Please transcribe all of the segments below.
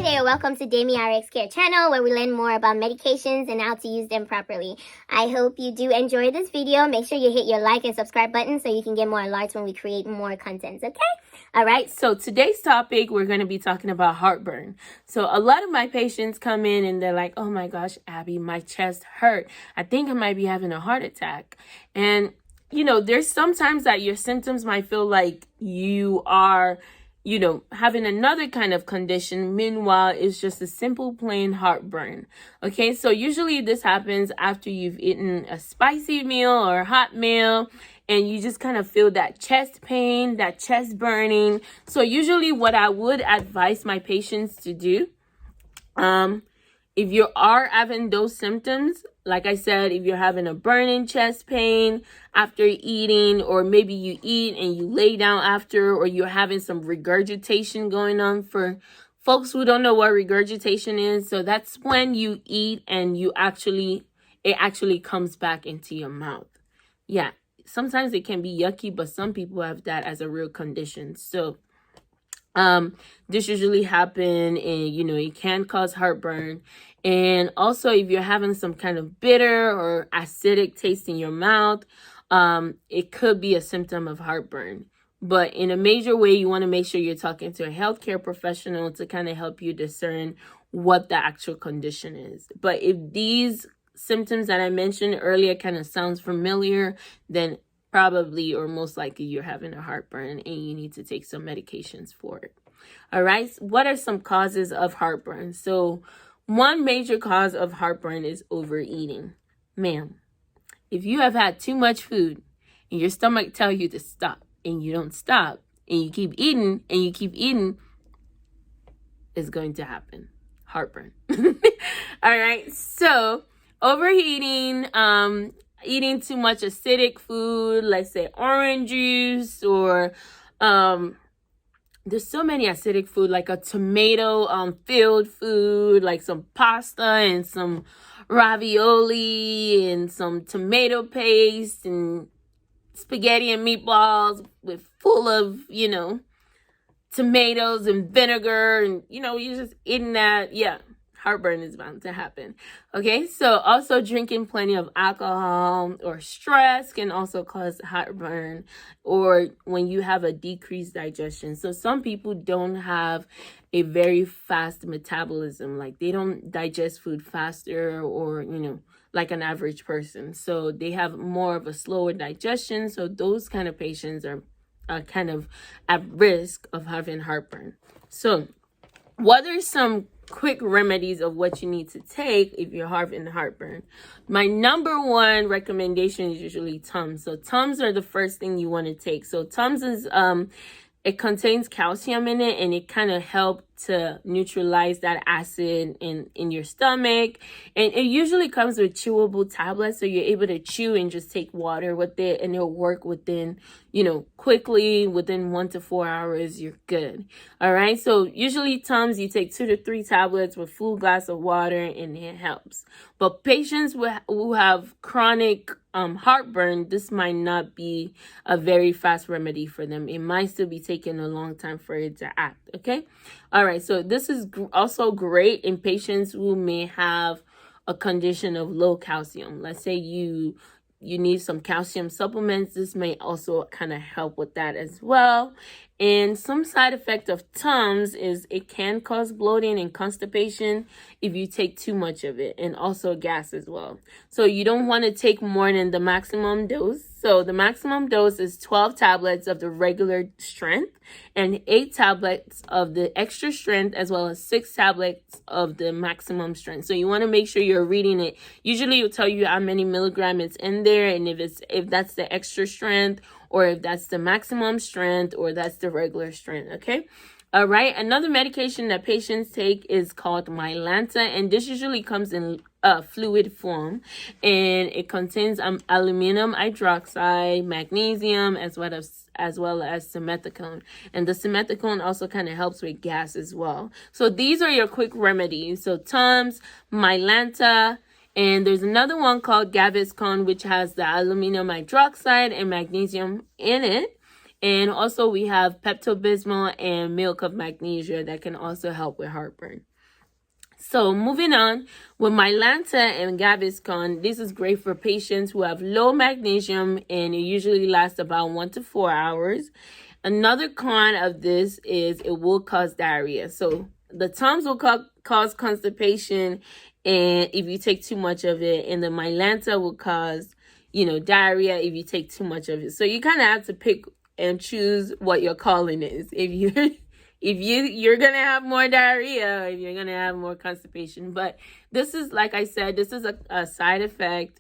there, welcome to Demi RX Care channel, where we learn more about medications and how to use them properly. I hope you do enjoy this video. Make sure you hit your like and subscribe button so you can get more alerts when we create more content, okay? All right, so today's topic, we're going to be talking about heartburn. So a lot of my patients come in and they're like, oh my gosh, Abby, my chest hurt. I think I might be having a heart attack. And, you know, there's sometimes that your symptoms might feel like you are having another kind of condition. Meanwhile, it's just a simple plain heartburn. Okay, so usually this happens after you've eaten a spicy meal or a hot meal, and you just kind of feel that chest pain, that chest burning. So usually what I would advise my patients to do, if you are having those symptoms, like I said, if you're having a burning chest pain after eating, or maybe you eat and you lay down after, or you're having some regurgitation going on. For folks who don't know what regurgitation is, so that's when you eat and it actually comes back into your mouth. Yeah, sometimes it can be yucky, but some people have that as a real condition. So this usually happen, and it can cause heartburn. And also, if you're having some kind of bitter or acidic taste in your mouth, it could be a symptom of heartburn. But in a major way, you want to make sure you're talking to a healthcare professional to kind of help you discern what the actual condition is. But if these symptoms that I mentioned earlier kind of sounds familiar, then probably or most likely you're having a heartburn and you need to take some medications for it. All right. What are some causes of heartburn? So one major cause of heartburn is overeating. Ma'am, if you have had too much food and your stomach tells you to stop and you don't stop and you keep eating and you keep eating, it's going to happen. Heartburn. All right. So overeating, eating too much acidic food, like say orange juice, or there's so many acidic food, like a tomato filled food, like some pasta and some ravioli and some tomato paste and spaghetti and meatballs full of tomatoes and vinegar, and you're just eating that. Yeah, heartburn is bound to happen. Okay, so also drinking plenty of alcohol or stress can also cause heartburn, or when you have a decreased digestion. So some people don't have a very fast metabolism, like they don't digest food faster, or like an average person. So they have more of a slower digestion. So those kind of patients are kind of at risk of having heartburn. So what are some quick remedies of what you need to take if you're having heartburn? My number one recommendation is usually Tums. So Tums are the first thing you want to take. So Tums is it contains calcium in it, and it kind of helps to neutralize that acid in your stomach. And it usually comes with chewable tablets, so you're able to chew and just take water with it, and it'll work within, quickly, within 1 to 4 hours, you're good. All right. So usually Tums, you take 2 to 3 tablets with full glass of water, and it helps. But patients who have chronic heartburn, this might not be a very fast remedy for them. It might still be taking a long time for it to act. Okay. All right. So this is also great in patients who may have a condition of low calcium. Let's say you need some calcium supplements. This may also kind of help with that as well. And some side effect of Tums is it can cause bloating and constipation if you take too much of it, and also gas as well. So you don't want to take more than the maximum dose. So the maximum dose is 12 tablets of the regular strength and 8 tablets of the extra strength, as well as 6 tablets of the maximum strength. So you want to make sure you're reading it. Usually it'll tell you how many milligrams it's in there, and if that's the extra strength, or if that's the maximum strength, or that's the regular strength. Okay. All right. Another medication that patients take is called Mylanta, and this usually comes in fluid form, and it contains aluminum hydroxide, magnesium, as well as simethicone. And the simethicone also kind of helps with gas as well. So these are your quick remedies. So Tums, Mylanta, and there's another one called Gaviscon, which has the aluminum hydroxide and magnesium in it. And also we have Pepto Bismol and milk of magnesia that can also help with heartburn. So moving on with Mylanta and Gaviscon, this is great for patients who have low magnesium, and it usually lasts about 1 to 4 hours. Another con of this is it will cause diarrhea. So the Tums will cause constipation, and if you take too much of it, and the Mylanta will cause, diarrhea if you take too much of it. So you kind of have to pick and choose what your calling is. If you're gonna have more diarrhea, if you're gonna have more constipation. But this is, like I said, this is a side effect.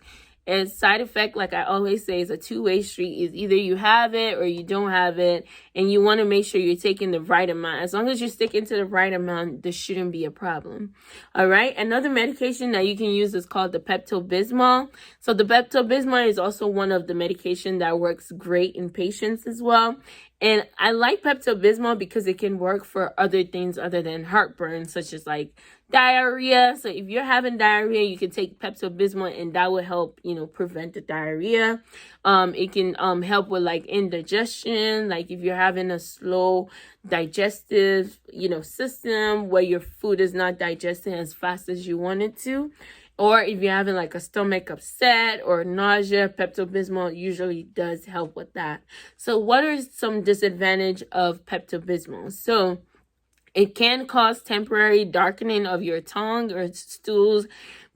And side effect, like I always say, is a two-way street. Is either you have it or you don't have it, and you want to make sure you're taking the right amount. As long as you're sticking to the right amount, this shouldn't be a problem. All right. Another medication that you can use is called the Pepto Bismol. So the Pepto Bismol is also one of the medication that works great in patients as well. And I like Pepto Bismol because it can work for other things other than heartburn, such as like diarrhea. So if you're having diarrhea, you can take Pepto Bismol, and that will help, prevent the diarrhea. It can help with like indigestion, like if you're having a slow digestive, system where your food is not digesting as fast as you want it to. Or if you're having like a stomach upset or nausea, Pepto Bismol usually does help with that. So what are some disadvantages of Pepto Bismol? So it can cause temporary darkening of your tongue or stools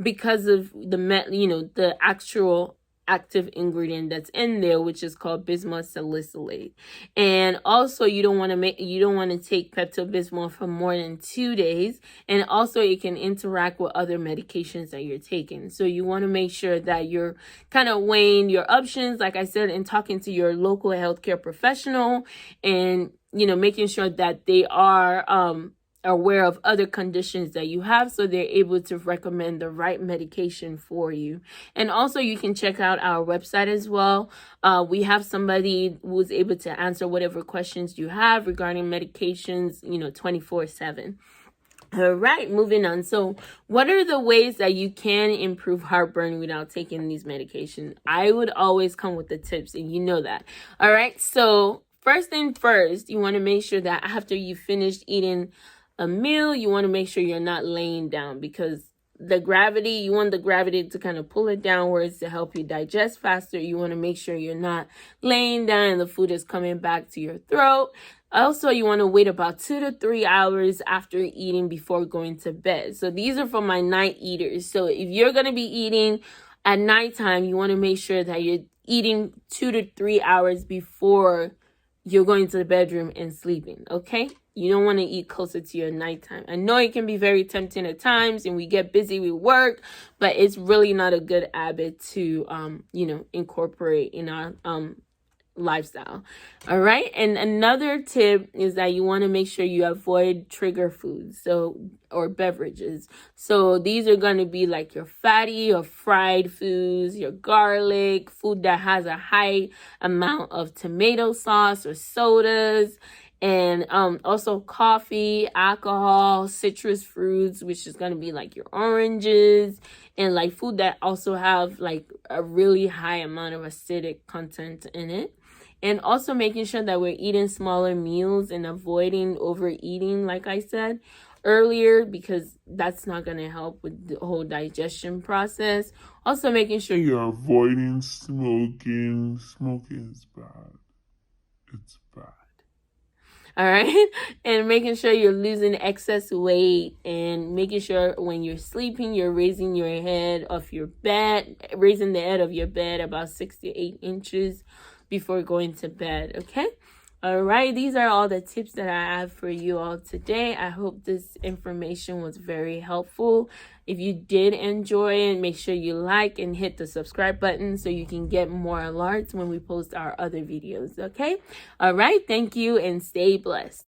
because of the actual active ingredient that's in there, which is called bismuth salicylate. And also you don't want to take Pepto Bismol for more than 2 days. And also it can interact with other medications that you're taking. So you want to make sure that you're kind of weighing your options, like I said, and talking to your local healthcare professional, and making sure that they are aware of other conditions that you have, so they're able to recommend the right medication for you. And also you can check out our website as well. We have somebody who's able to answer whatever questions you have regarding medications, 24/7. All right, moving on. So what are the ways that you can improve heartburn without taking these medications? I would always come with the tips, and you know that. All right, so first thing first, you want to make sure that after you finished eating a meal, you want to make sure you're not laying down, because you want the gravity to kind of pull it downwards to help you digest faster. You want to make sure you're not laying down and the food is coming back to your throat. Also, you want to wait about 2 to 3 hours after eating before going to bed. So these are for my night eaters. So if you're going to be eating at nighttime, you want to make sure that you're eating 2 to 3 hours before you're going to the bedroom and sleeping, okay? You don't want to eat closer to your nighttime. I know it can be very tempting at times, and we get busy with work, but it's really not a good habit to, incorporate in our lifestyle. All right. And another tip is that you want to make sure you avoid trigger foods, or beverages. So these are going to be like your fatty or fried foods, your garlic, food that has a high amount of tomato sauce or sodas, and also coffee, alcohol, citrus fruits, which is going to be like your oranges, and like food that also have like a really high amount of acidic content in it. And also making sure that we're eating smaller meals and avoiding overeating, like I said earlier, because that's not going to help with the whole digestion process. Also making sure you're avoiding smoking. Smoking is bad. It's bad. All right. And making sure you're losing excess weight, and making sure when you're sleeping, you're raising the head of your bed about 6 to 8 inches before going to bed. Okay. All right. These are all the tips that I have for you all today. I hope this information was very helpful. If you did enjoy it, make sure you like and hit the subscribe button so you can get more alerts when we post our other videos. Okay. All right. Thank you, and stay blessed.